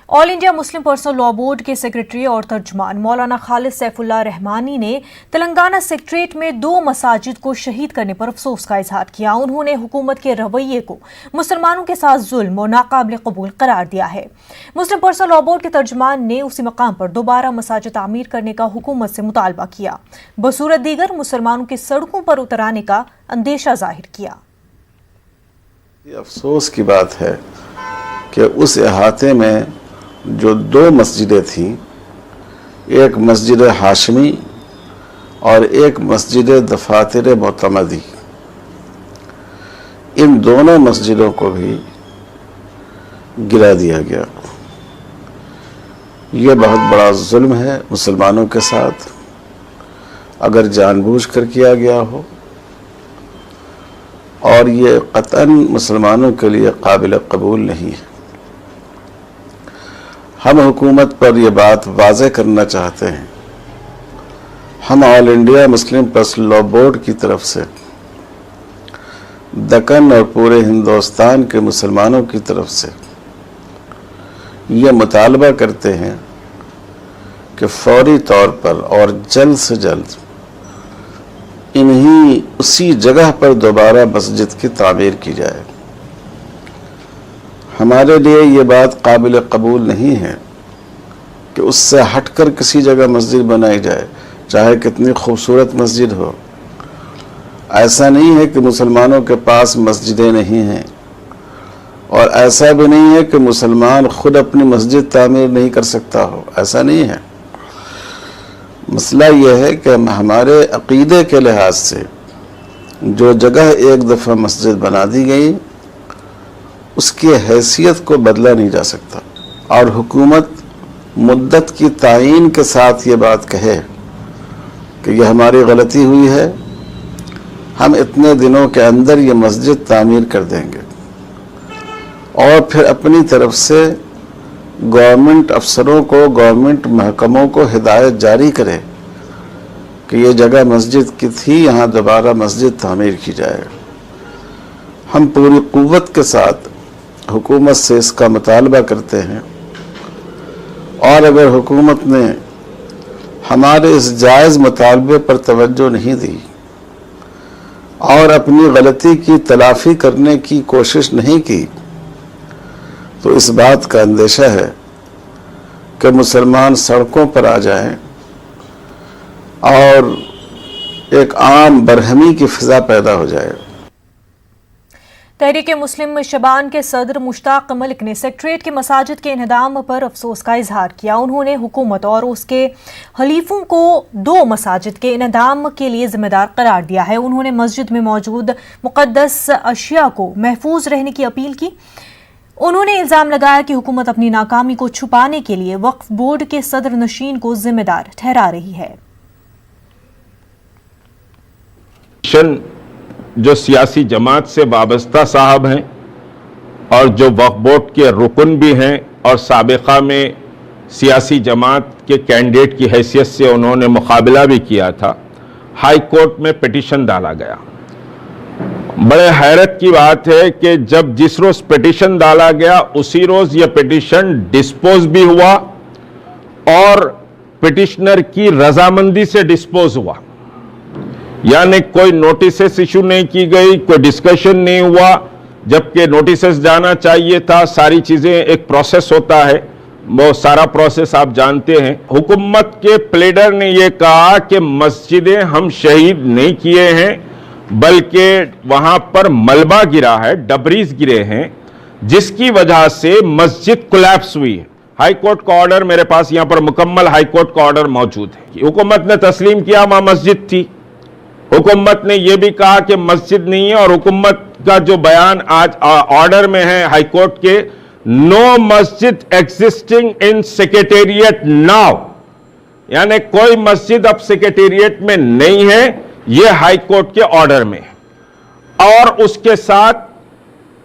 All India Muslim personal law board के secretary और तर्जुमान मौलाना खालिद सैफुल्लाह रहमानी ने तेलंगाना सेक्रेटेरिएट में 2 मसाजिद को शहीद करने पर अफसोस का इजहार किया। उन्होंने हुकूमत के रवैये को मुसलमानों के साथ जुल्म और नाकाबिल कबूल करार दिया है। मुस्लिम पर्सनल लॉ बोर्ड के तर्जुमान ने उसी मकाम पर दोबारा मसाजिद तामीर करने का हुकूमत से मुतालबा किया, बसूरत दीगर मुसलमानों के सड़कों पर उतर आने का अंदेशा जाहिर किया। अफसोस की बात है कि उस इहाते में जो 2 मस्जिदें थीं, एक मस्जिद हाशमी और एक मस्जिद दफातिर मोतमदी, इन दोनों मस्जिदों को भी गिरा दिया गया। ये बहुत बड़ा जुल्म है मुसलमानों के साथ, अगर जानबूझकर किया गया हो, और ये क़तअन मुसलमानों के लिए काबिल कबूल नहीं है। हम हुकूमत पर यह बात वाज़ेह करना चाहते हैं, हम all India Muslim personal law board की तरफ से दक्कन और पूरे हिंदुस्तान के मुसलमानों की तरफ से ये मुतालबा करते हैं कि फौरी तौर पर और जल्द से जल्द इन्हीं उसी जगह पर दोबारा मस्जिद की तामीर की जाए। हमारे लिए ये बात काबिल कबूल नहीं है कि उससे हटकर किसी जगह मस्जिद बनाई जाए, चाहे कितनी खूबसूरत मस्जिद हो। ऐसा नहीं है कि मुसलमानों के पास मस्जिदें नहीं हैं, और ऐसा भी नहीं है कि मुसलमान खुद अपनी मस्जिद तामीर नहीं कर सकता हो, ऐसा नहीं है। मसला यह है कि हमारे अक़ीदे के लिहाज से जो जगह एक दफ़ा मस्जिद बना दी गई, उसकी हैसियत को बदला नहीं जा सकता। और हुकूमत मुद्दत की तायीन के साथ ये बात कहे कि यह हमारी गलती हुई है, हम इतने दिनों के अंदर ये मस्जिद तामीर कर देंगे, और फिर अपनी तरफ से गवर्नमेंट अफसरों को, गवर्नमेंट महकमों को हिदायत जारी करे कि ये जगह मस्जिद की थी, यहाँ दोबारा मस्जिद तामीर की जाए। हम पूरी क़ुव्वत के साथ हुकूमत से इसका मुतालबा करते हैं, और अगर हुकूमत ने हमारे इस जायज़ मुतालबे पर तवज्जो नहीं दी और अपनी गलती की तलाफ़ी करने की कोशिश नहीं की, तो इस बात का अंदेशा है कि मुसलमान सड़कों पर आ जाएं और एक आम बरहमी की फ़िज़ा पैदा हो जाए। तहरीक मुस्लिम शबान के सदर मुश्ताक मलिक ने सेक्रेटेरिएट के मसाजिद के इन्हदाम पर अफसोस का इजहार किया। उन्होंने हुकूमत और उसके हलीफों को 2 मसाजिद के इन्हदाम के लिए जिम्मेदार करार दिया है। उन्होंने मस्जिद में मौजूद मुक़द्दस अशिया को महफूज रहने की अपील की। उन्होंने इल्ज़ाम लगाया कि हुकूमत अपनी नाकामी को छुपाने के लिए वक्फ बोर्ड के सदर नशीन को जिम्मेदार ठहरा रही है। जो सियासी जमात से वाबस्ता साहब हैं और जो वक्फ बोर्ड के रुकन भी हैं और साबिक़ा में सियासी जमात के कैंडिडेट की हैसियत से उन्होंने मुकाबला भी किया था, हाई कोर्ट में पिटीशन डाला गया। बड़े हैरत की बात है कि जब जिस रोज़ पिटीशन डाला गया उसी रोज़ यह पिटीशन डिस्पोज भी हुआ और पिटिशनर की रजामंदी से डिस्पोज हुआ, यानी कोई नोटिस इशू नहीं की गई, कोई डिस्कशन नहीं हुआ, जबकि नोटिस जाना चाहिए था। सारी चीज़ें, एक प्रोसेस होता है, वो सारा प्रोसेस आप जानते हैं। हुकूमत के प्लेडर ने यह कहा कि मस्जिदें हम शहीद नहीं किए हैं, बल्कि वहां पर मलबा गिरा है, डबरीज गिरे हैं, जिसकी वजह से मस्जिद कोलैप्स हुई है। हाई कोर्ट का ऑर्डर मेरे पास, यहां पर मुकम्मल हाई कोर्ट का ऑर्डर मौजूद है। हुकूमत ने तस्लीम किया वहां मस्जिद थी। हुकूमत ने यह भी कहा कि मस्जिद नहीं है, और हुकूमत का जो बयान आज ऑर्डर में है हाई कोर्ट के, नो मस्जिद एग्जिस्टिंग इन सेक्रेटेरिएट नाउ, यानी कोई मस्जिद अब सेक्रेटेरिएट में नहीं है, यह हाई कोर्ट के ऑर्डर में है। और उसके साथ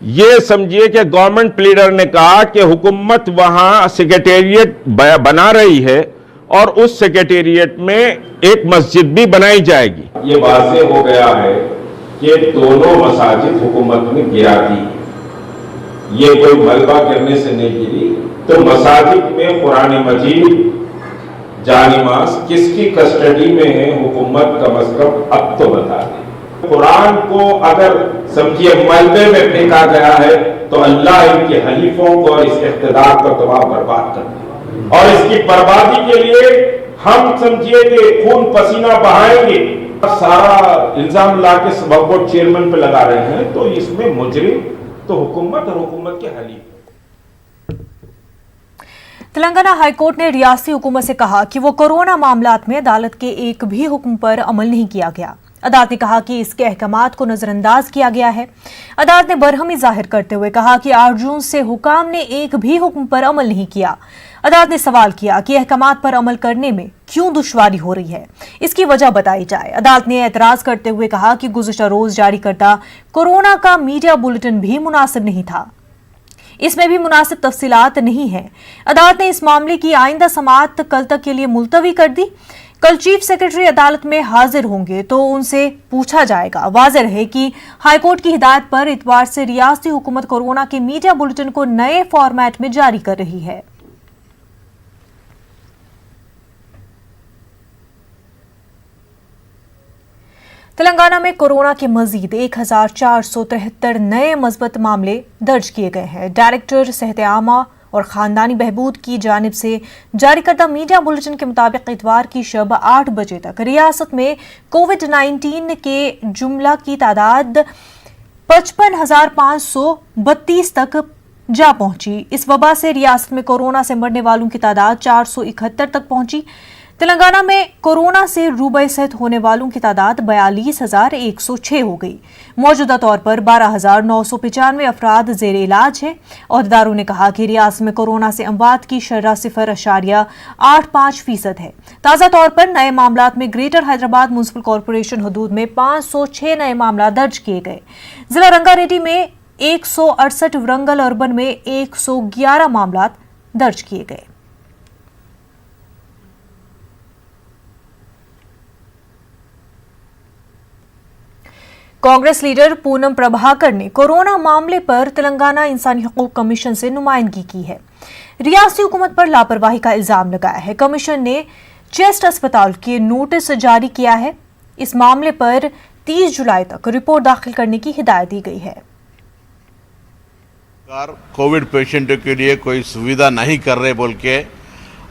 यह समझिए कि गवर्नमेंट प्लीडर ने कहा कि हुकूमत वहां सेक्रेटेरिएट बना रही है और उस सेक्रेटेरिएट में एक मस्जिद भी बनाई जाएगी। ये वाज़ेह हो गया है कि दोनों मसाजिद हुकूमत ने गिरा दी। ये कोई मलबा करने से नहीं गिरी, तो मसाजिद में कुरान मजीद जानिमाज किसकी कस्टडी में है, हुकूमत कम अज कम अब तो बता दे। कुरान को अगर समझिए मलबे में फेंका गया है तो अल्लाह इनके हलीफों को और इस इख्तिदार को तबाह बर्बाद कर दे, और इसकी बर्बादी के लिए हम समझिए कि खून पसीना बहाएंगे। सारा इल्जाम लाके वक्फ बोर्ड चेयरमैन पे लगा रहे हैं, तो इसमें मुजरिम तो हुकूमत और हुकूमत के हलीफ। तेलंगाना हाईकोर्ट ने रियासती हुकूमत से कहा कि वो कोरोना मामलात में अदालत के एक भी हुक्म पर अमल नहीं किया गया। अदालत ने कहा कि इसके अहकामात को नजरअंदाज किया गया है। अदालत ने बरहमी जाहिर करते हुए कहा कि 8 जून से हुकाम ने एक भी हुक्म पर अमल नहीं किया। अदालत ने सवाल किया कि अहकामात पर अमल करने में क्यों दुश्वारी हो रही है, इसकी वजह बताई जाए। अदालत ने एतराज करते हुए कहा कि गुज़िश्ता रोज जारी करदा कोरोना का मीडिया बुलेटिन भी मुनासिब नहीं था, इसमें भी मुनासिब तफसीलात नहीं है। अदालत ने इस मामले की आइंदा समाअत कल तक के लिए मुलतवी कर दी। कल चीफ सेक्रेटरी अदालत में हाजिर होंगे तो उनसे पूछा जाएगा। वाज़ेह रहे कि हाईकोर्ट की हिदायत पर इतवार से रियासती हुकूमत कोरोना के मीडिया बुलेटिन को नए फॉर्मेट में जारी कर रही है। तेलंगाना में कोरोना के मजीद 1473 नए मस्बत मामले दर्ज किए गए हैं। डायरेक्टर सेहत आमा और खानदानी बहबूद की जानिब से जारी करदा मीडिया बुलेटिन के मुताबिक इतवार की शब 8 बजे तक रियासत में कोविड-19 के जुमला की तादाद 55,532 तक जा पहुंची। इस वबा से रियासत में कोरोना से मरने वालों की तादाद 471 तक पहुंची। तेलंगाना में कोरोना से रूबे सेहत होने वालों की तादाद 42,106 हो गई। मौजूदा तौर पर 12,995 अफराद जेर इलाज हैं। अहदेदारों ने कहा कि रियासत में कोरोना से अमवात की शरह 0.85% है। ताज़ा तौर पर नए मामलात में ग्रेटर हैदराबाद म्युनिसिपल कॉरपोरेशन हदूद में 506 नए मामला दर्ज किए गए। जिला रंगारेड्डी में 168, वरंगल अर्बन में 111 मामला दर्ज किए गए। कांग्रेस लीडर पूनम प्रभाकर ने कोरोना मामले पर तेलंगाना इंसानी हकूक कमीशन से नुमाइंदगी की है। रियासती हुकूमत पर लापरवाही का इल्जाम लगाया है। कमीशन ने चेस्ट अस्पताल के नोटिस जारी किया है। इस मामले पर 30 जुलाई तक रिपोर्ट दाखिल करने की हिदायत दी गई है। कोविड पेशेंटों के लिए कोई सुविधा नहीं कर रहे बोल के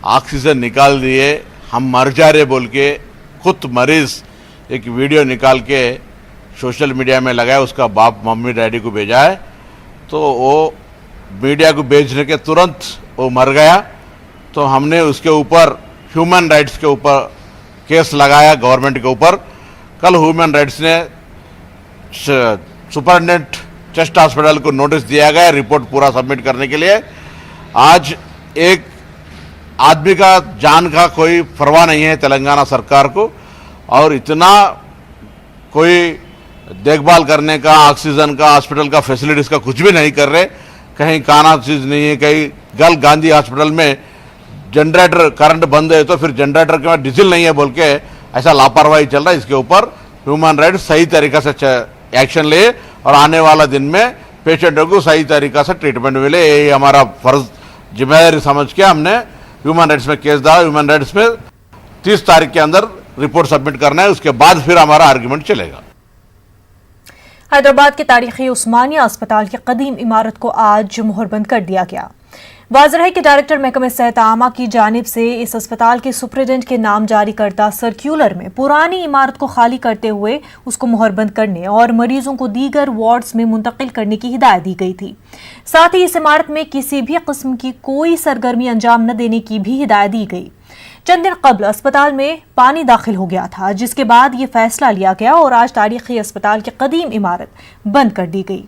ऑक्सीजन निकाल दिए, हम मर जा रहे बोल के खुद मरीज एक वीडियो निकाल के सोशल मीडिया में लगाया, उसका बाप मम्मी डैडी को भेजा है, तो वो मीडिया को भेजने के तुरंत वो मर गया। तो हमने उसके ऊपर ह्यूमन राइट्स के ऊपर केस लगाया गवर्नमेंट के ऊपर। कल ह्यूमन राइट्स ने सुपरिटेंडेंट चेस्ट हॉस्पिटल को नोटिस दिया गया रिपोर्ट पूरा सबमिट करने के लिए। आज एक आदमी का जान का कोई परवाह नहीं है तेलंगाना सरकार को, और इतना कोई देखभाल करने का, ऑक्सीजन का, हॉस्पिटल का, फैसिलिटीज का कुछ भी नहीं कर रहे। कहीं काना चीज नहीं है, कहीं कल गांधी हॉस्पिटल में जनरेटर करंट बंद है तो फिर जनरेटर के बाद डीजल नहीं है बोल के ऐसा लापरवाही चल रहा है। इसके ऊपर ह्यूमन राइट्स सही तरीका से एक्शन ले और आने वाला दिन में पेशेंटों को सही तरीका से ट्रीटमेंट मिले, यही हमारा फर्ज जिम्मेदारी समझ के हमने ह्यूमन राइट्स में केस डाला। ह्यूमन राइट्स में 30 तारीख के अंदर रिपोर्ट सबमिट करना है, उसके बाद फिर हमारा आर्ग्यूमेंट चलेगा। हैदराबाद के तारीखी उस्मानिया अस्पताल की कदीम इमारत को आज मुहरबंद कर दिया गया। वाज़ेह है कि डायरेक्टर महकमे सेहत आमा की जानिब से इस अस्पताल के सुपरिटेंडेंट के नाम जारी करता सर्क्यूलर में पुरानी इमारत को खाली करते हुए उसको मुहरबंद करने और मरीजों को दीगर वार्ड्स में मुंतकिल करने की हिदायत दी गई थी। साथ ही इस इमारत में किसी भी किस्म की कोई सरगर्मी अंजाम न देने की भी हिदायत दी गई। चंद दिन कबल अस्पताल में पानी दाखिल हो गया था, जिसके बाद ये फैसला लिया गया और आज तारीखी अस्पताल की कदीम इमारत बंद कर दी गई।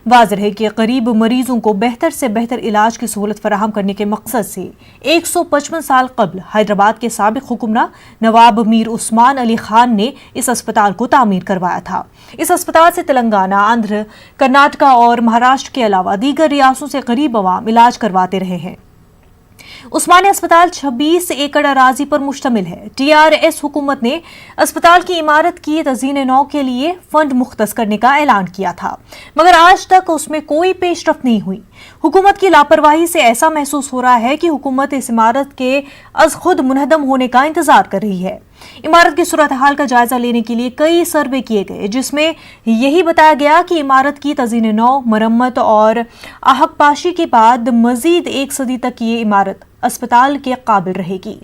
वाज़ेह है कि गरीब मरीजों को बेहतर से बेहतर इलाज की सहूलत फराहम करने के मकसद से 155 साल कबल हैदराबाद के साबिक हुक्मरान नवाब मीर उस्मान अली खान ने इस अस्पताल को तामीर करवाया था। इस अस्पताल से तेलंगाना, आंध्र, कर्नाटका और महाराष्ट्र के अलावा दीगर रियासतों से गरीब अवाम इलाज करवाते रहे हैं। उस्मानिया अस्पताल 26 एकड़ अराजी पर मुश्तमिल है। टीआरएस हुकूमत ने अस्पताल की इमारत की तज़ीन नौ के लिए फंड मुख्तस करने का ऐलान किया था, मगर आज तक उसमें कोई पेशरफ नहीं हुई। हुकूमत की लापरवाही से ऐसा महसूस हो रहा है कि हुकूमत इस इमारत के अज खुद मुनहदम होने का इंतजार कर रही है। इमारत की सूरत हाल का जायजा लेने के लिए कई सर्वे किए गए, जिसमें यही बताया गया कि इमारत की तज़ीन नौ, मरम्मत और आहकपाशी के बाद मजीद 1 सदी तक ये इमारत अस्पताल के काबिल रहेगी।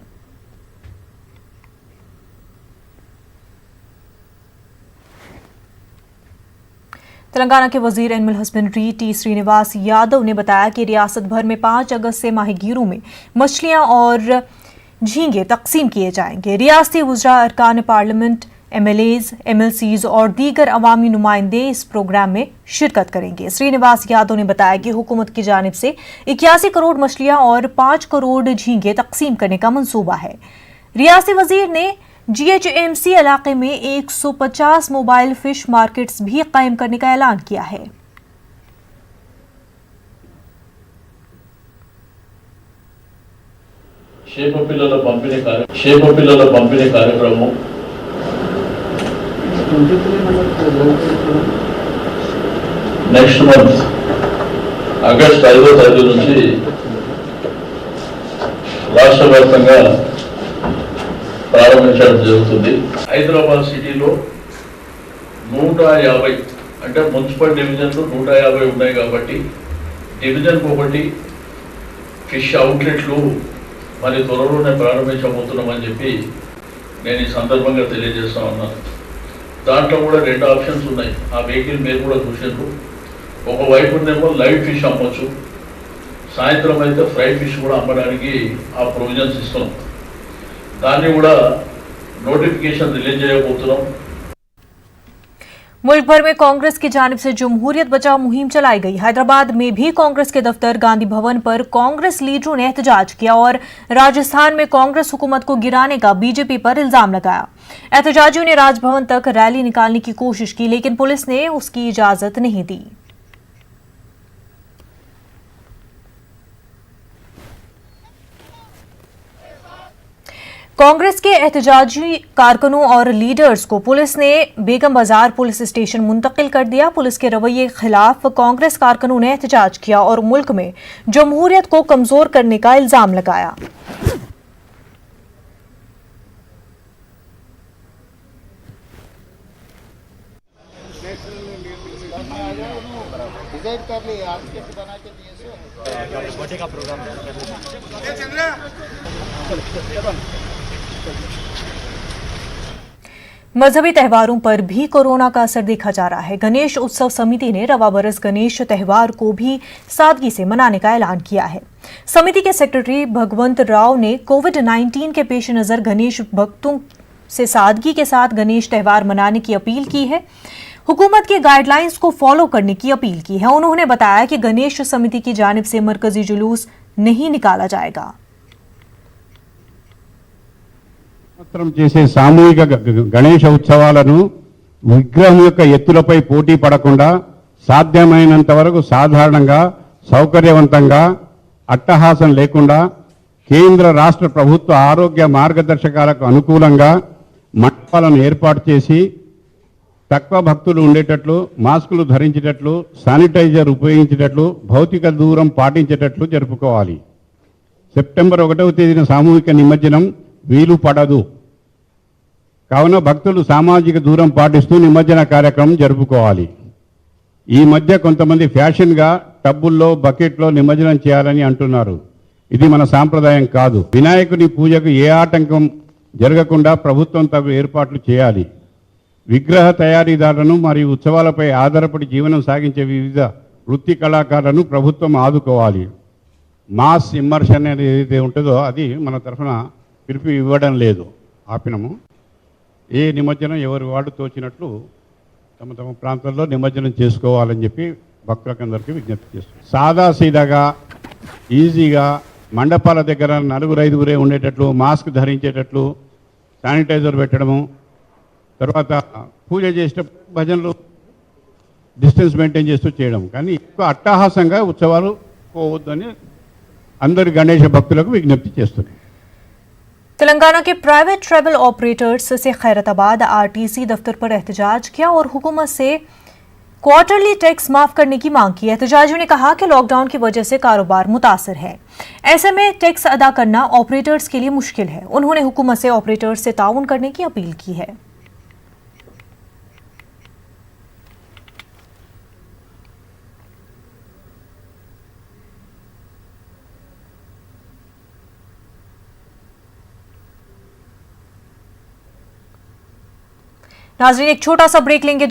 तेलंगाना के वजीर animal husbandry T Srinivas Yadav ने बताया कि रियासत भर में 5 अगस्त से माहीगीरों में मछलियां और झींगे तकसीम किए जाएंगे। रियासती वुज़रा, अरकान पार्लियामेंट, MLAs, MLCs और दीगर अवामी नुमाइंदे इस प्रोग्राम में शिरकत करेंगे। श्रीनिवास यादव ने बताया कि हुकूमत की जानिब से 81 करोड़ मछलियां और 5 करोड़ झींगे तकसीम करने का मंसूबा है। रियासती वजीर ने GHMC इलाके में 150 मोबाइल फिश मार्केट्स भी कायम करने का ऐलान किया है। చేపపిల్లల పంపిణీ కార్యక్రమం నెక్స్ట్ మంత్ ఆగస్ట్ 5వ తేదీ నుంచి రాష్ట్ర వ్యాప్తంగా ప్రారంభించడం జరుగుతుంది। హైదరాబాద్ సిటీలో 150 అంటే మున్సిపల్ డివిజన్లు 150 ఉన్నాయి కాబట్టి డివిజన్కి ఒకటి ఫిష్ అవుట్లెట్లు మరి త్వరలోనే ప్రారంభించబోతున్నామని చెప్పి నేను ఈ సందర్భంగా తెలియజేస్తా ఉన్నాను। దాంట్లో కూడా 2 ఆప్షన్స్ ఉన్నాయి। ఆ వెహికల్ మీరు కూడా చూసారు। ఒకవైపునేమో లైవ్ ఫిష్ అమ్మొచ్చు, సాయంత్రం అయితే ఫ్రై ఫిష్ కూడా అమ్మడానికి ఆ ప్రొవిజన్స్ ఇస్తున్నాం। దాన్ని కూడా నోటిఫికేషన్ రిలీజ్ చేయబోతున్నాం। मुल्क भर में कांग्रेस की जानिब से जमहूरियत बचाओ मुहिम चलाई गई। हैदराबाद में भी कांग्रेस के दफ्तर गांधी भवन पर कांग्रेस लीडरों ने एहतजाज किया और राजस्थान में कांग्रेस हुकूमत को गिराने का बीजेपी पर इल्जाम लगाया। एहतजाजियों ने राजभवन तक रैली निकालने की कोशिश की, लेकिन पुलिस ने उसकी इजाजत नहीं दी। कांग्रेस के एहतजाजी कारकुनों और लीडर्स को पुलिस ने बेगम बाजार पुलिस स्टेशन मुंतकिल कर दिया। पुलिस के रवैये के खिलाफ कांग्रेस कारकुनों ने एहतजाज किया और मुल्क में जमहूरियत को कमजोर करने का इल्जाम लगाया। मजहबी त्योहारों पर भी कोरोना का असर देखा जा रहा है। गणेश उत्सव समिति ने रवा बरस गणेश त्योहार को भी सादगी से मनाने का ऐलान किया है। समिति के सेक्रेटरी भगवंत राव ने कोविड-19 के पेश नजर गणेश भक्तों से सादगी के साथ गणेश त्योहार मनाने की अपील की है। हुकूमत के गाइडलाइंस को फॉलो करने की अपील की है। उन्होंने बताया कि गणेश समिति की जानिब से मरकजी जुलूस नहीं निकाला जाएगा। చేసే సామూహిక గణేష ఉత్సవాలను విగ్రహం యొక్క ఎత్తులపై పోటీ పడకుండా సాధ్యమైనంత వరకు సాధారణంగా సౌకర్యవంతంగా అట్టహాసం లేకుండా కేంద్ర రాష్ట్ర ప్రభుత్వ ఆరోగ్య మార్గదర్శకాలకు అనుకూలంగా మండపాలను ఏర్పాటు చేసి తక్కువ భక్తులు ఉండేటట్లు, మాస్కులు ధరించేటట్లు, శానిటైజర్ ఉపయోగించేటట్లు, భౌతిక దూరం పాటించేటట్లు జరుపుకోవాలి। సెప్టెంబర్ 1వ తేదీన సామూహిక నిమజ్జనం వీలు పడదు కావున భక్తులు సామాజిక దూరం పాటిస్తూ నిమజ్జన కార్యక్రమం జరుపుకోవాలి। ఈ మధ్య కొంతమంది ఫ్యాషన్గా టబ్బుల్లో బకెట్లో నిమజ్జనం చేయాలని అంటున్నారు। ఇది మన సాంప్రదాయం కాదు। వినాయకుని పూజకు ఏ ఆటంకం జరగకుండా ప్రభుత్వం తగు ఏర్పాట్లు చేయాలి। విగ్రహ తయారీదారులను మరియు ఉత్సవాలపై ఆధారపడి జీవనం సాగించే వివిధ వృత్తి కళాకారులను ప్రభుత్వం ఆదుకోవాలి। మాస్ ఇమ్మర్షన్ అనేది ఏదైతే ఉంటుందో అది మన తరఫున పిలుపు ఇవ్వడం లేదు, ఆపినము। ఏ నిమజ్జనం ఎవరి వాడు తోచినట్లు తమ తమ ప్రాంతాల్లో నిమజ్జనం చేసుకోవాలని చెప్పి భక్తులకందరికీ విజ్ఞప్తి చేస్తున్నాం। సాదాసీదాగా ఈజీగా మండపాల దగ్గర 4-5 ఉండేటట్లు, మాస్క్ ధరించేటట్లు, శానిటైజర్ పెట్టడము, తర్వాత పూజ చేసేటప్పుడు భజనలు డిస్టెన్స్ మెయింటైన్ చేస్తూ చేయడం, కానీ ఎక్కువ అట్టహాసంగా ఉత్సవాలు పోవద్దని అందరి గణేష భక్తులకు విజ్ఞప్తి చేస్తున్నాను. तेलंगाना के प्राइवेट ट्रैवल ऑपरेटर्स से खैरताबाद आरटीसी दफ्तर पर एहतजाज किया और हुकूमत से क्वार्टरली टैक्स माफ करने की मांग की। एहतजाजियों ने कहा कि लॉकडाउन की वजह से कारोबार मुतासर है, ऐसे में टैक्स अदा करना ऑपरेटर्स के लिए मुश्किल है। उन्होंने हुकूमत से ऑपरेटर्स से ताउन करने की अपील की है। नाज़रीन, एक छोटा सा ब्रेक लेंगे।